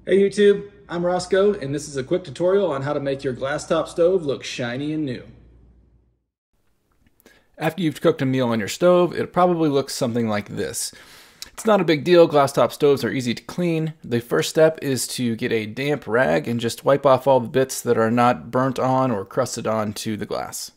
Hey YouTube, I'm Rosco, and this is a quick tutorial on how to make your glass top stove look shiny and new. After you've cooked a meal on your stove, it probably looks something like this. It's not a big deal, glass top stoves are easy to clean. The first step is to get a damp rag and just wipe off all the bits that are not burnt on or crusted onto the glass.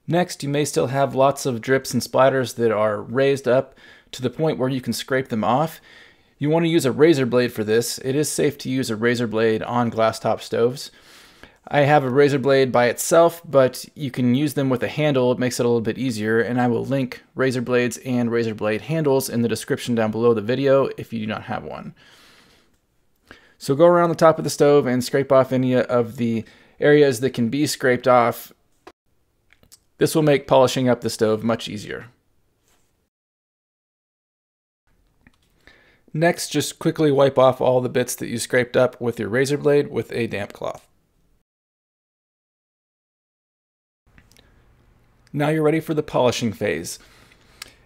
Next, you may still have lots of drips and splatters that are raised up to the point where you can scrape them off. You want to use a razor blade for this. It is safe to use a razor blade on glass top stoves. I have a razor blade by itself, but you can use them with a handle. It makes it a little bit easier, and I will link razor blades and razor blade handles in the description down below the video if you do not have one. So go around the top of the stove and scrape off any of the areas that can be scraped off. This will make polishing up the stove much easier. Next, just quickly wipe off all the bits that you scraped up with your razor blade with a damp cloth. Now you're ready for the polishing phase.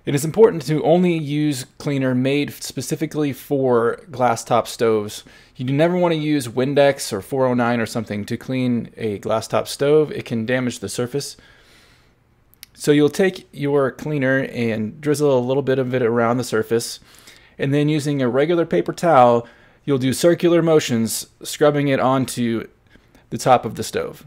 It is important to only use cleaner made specifically for glass top stoves. You do never want to use Windex or 409 or something to clean a glass top stove. It can damage the surface. So you'll take your cleaner and drizzle a little bit of it around the surface, and then using a regular paper towel, you'll do circular motions, scrubbing it onto the top of the stove.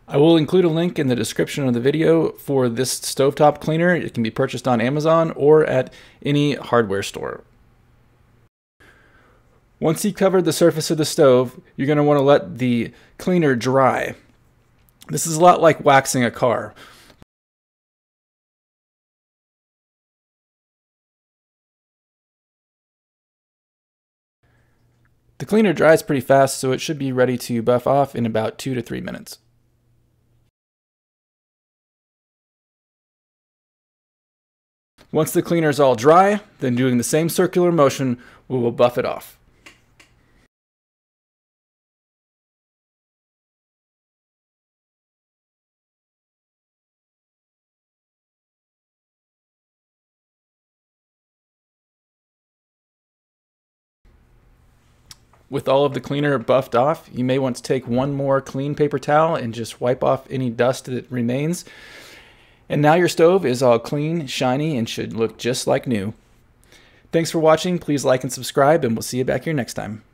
I will include a link in the description of the video for this stovetop cleaner. It can be purchased on Amazon or at any hardware store. Once you've covered the surface of the stove, you're going to want to let the cleaner dry. This is a lot like waxing a car. The cleaner dries pretty fast, so it should be ready to buff off in about 2 to 3 minutes. Once the cleaner is all dry, then doing the same circular motion, we will buff it off. With all of the cleaner buffed off, you may want to take one more clean paper towel and just wipe off any dust that remains. And now your stove is all clean, shiny, and should look just like new. Thanks for watching. Please like and subscribe, and we'll see you back here next time.